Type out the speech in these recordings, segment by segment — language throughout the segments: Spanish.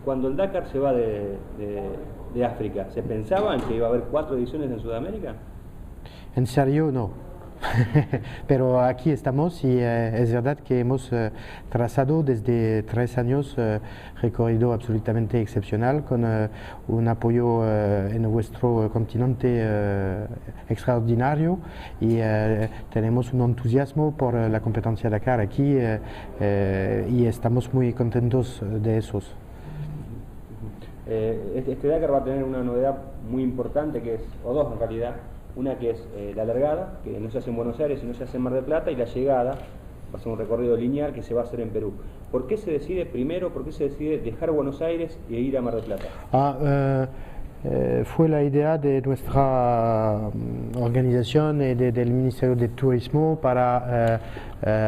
Cuando el Dakar se va de África, ¿se pensaba en que iba a haber 4 ediciones en Sudamérica? En serio, no. Pero aquí estamos y es verdad que hemos trazado desde 3 años recorrido absolutamente excepcional con un apoyo en nuestro continente extraordinario y tenemos un entusiasmo por la competencia Dakar aquí y estamos muy contentos de esos. Este Dakar va a tener una novedad muy importante que es, o dos en realidad. Una que es la largada, que no se hace en Buenos Aires, sino se hace en Mar del Plata, y la llegada va a ser un recorrido lineal que se va a hacer en Perú. ¿Por qué se decide dejar Buenos Aires e ir a Mar del Plata? Fue la idea de nuestra organización y del Ministerio de Turismo para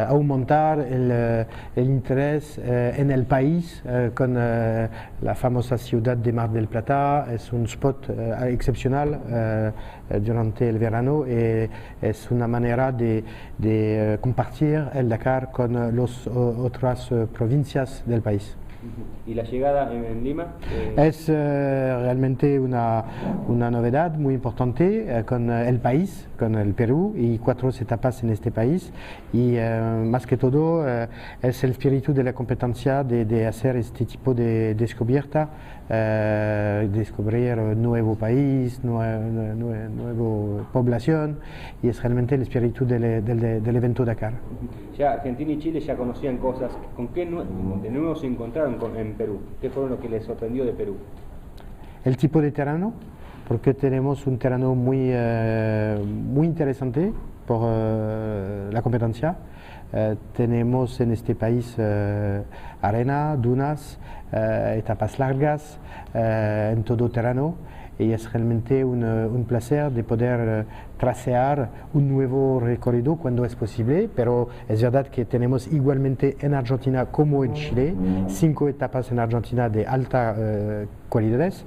aumentar el interés en el país con la famosa ciudad de Mar del Plata. Es un spot excepcional durante el verano y es una manera de compartir el Dakar con las otras provincias del país. ¿Y la llegada en Lima? Es realmente una novedad muy importante con el país, con el Perú y 4 etapas en este país y más que todo es el espíritu de la competencia de hacer este tipo de descubierta, descubrir un nuevo país, nueva población y es realmente el espíritu del evento Dakar. Ya Argentina y Chile ya conocían cosas, ¿con qué de nuevo se encontraron en Perú? ¿Qué fue lo que les sorprendió de Perú? El tipo de terreno, porque tenemos un terreno muy interesante por la competencia. Tenemos en este país arena, dunas, etapas largas en todo terreno y es realmente un placer de poder trasear un nuevo recorrido cuando es posible, pero es verdad que tenemos igualmente en Argentina como en Chile 5 etapas en Argentina de alta cualidades,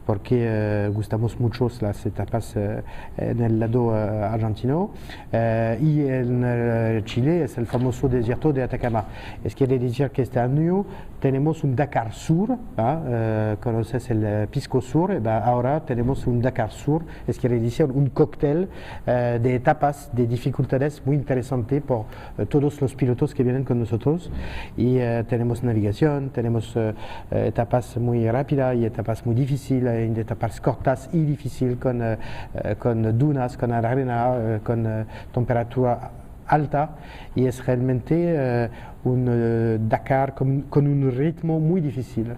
porque gustamos mucho las etapas en el lado argentino y en Chile es el famoso desierto de Atacama. Es quiere decir que este año tenemos un Dakar Sur, conoces el Pisco Sur, ahora tenemos un Dakar Sur, es quiere decir un cóctel de etapas, de dificultades muy interesante por todos los pilotos que vienen con nosotros y tenemos navegación, tenemos etapas muy rápidas y etapas muy difíciles, etapas cortas y difíciles con dunas, con arena, con temperatura alta y es realmente un Dakar con un ritmo muy difícil.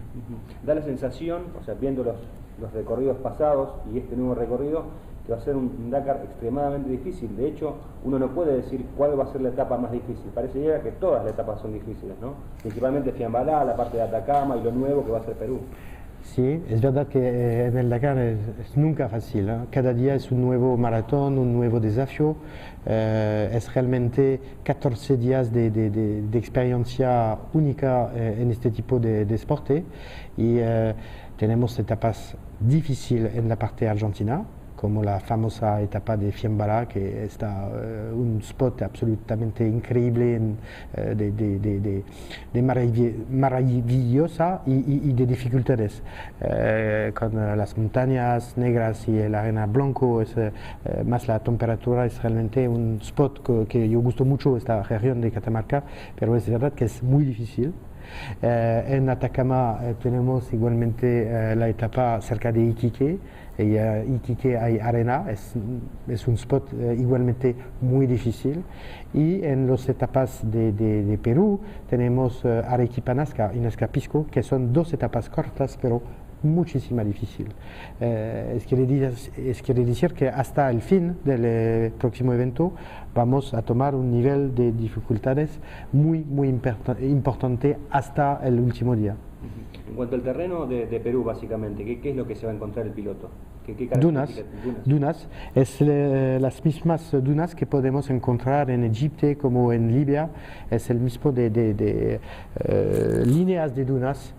Da la sensación, o sea, viendo los recorridos pasados y este nuevo recorrido, que va a ser un Dakar extremadamente difícil. De hecho, uno no puede decir cuál va a ser la etapa más difícil. Parecería que todas las etapas son difíciles, ¿no? Principalmente Fiambalá, la parte de Atacama y lo nuevo que va a ser Perú. Sí, es verdad que en el Dakar es nunca fácil, ¿eh? Cada día es un nuevo maratón, un nuevo desafío. Es realmente 14 días de experiencia única en este tipo de deporte y tenemos etapas difíciles en la parte argentina, como la famosa etapa de Fiambalá, que está un spot absolutamente increíble, de maravillosa y de dificultades, con las montañas negras y la arena blanco, más la temperatura, es realmente un spot que yo gusto mucho, esta región de Catamarca, pero es verdad que es muy difícil. En Atacama tenemos igualmente la etapa cerca de Iquique. Iquique hay arena, es un spot igualmente muy difícil. Y en las etapas de Perú tenemos Arequipa-Nazca y Nazca-Pisco, que son 2 etapas cortas, pero muchísimo difícil. Quiere decir que hasta el fin del próximo evento vamos a tomar un nivel de dificultades muy importante hasta el último día. En cuanto al terreno de Perú, básicamente, ¿qué es lo que se va a encontrar el piloto? Dunas, es las mismas dunas que podemos encontrar en Egipto como en Libia, es el mismo de líneas de dunas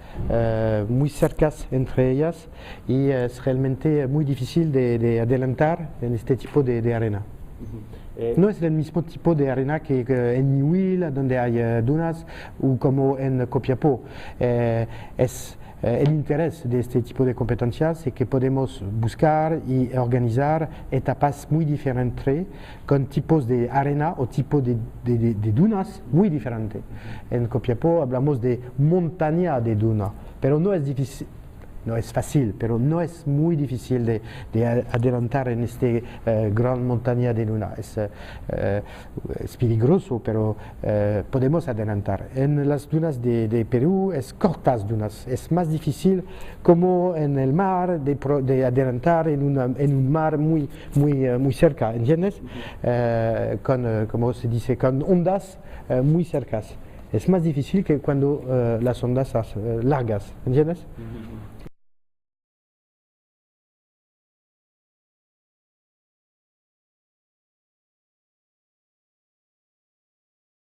muy cercas entre ellas y es realmente muy difícil de adelantar en este tipo de arena. No es el mismo tipo de arena que en Ñuble, donde hay dunas, o como en Copiapó. Es el interés de este tipo de competencias es que podemos buscar y organizar etapas muy diferentes con tipos de arena o tipos de dunas muy diferentes. En Copiapó hablamos de montaña de duna, pero no es difícil. No es fácil, pero no es muy difícil de adelantar en esta gran montaña de duna. Es peligroso, pero podemos adelantar. En las dunas de Perú es cortas dunas. Es más difícil como en el mar de adelantar en un mar muy cerca, ¿entiendes? Como se dice, con ondas muy cercas. Es más difícil que cuando las ondas largas, ¿entiendes?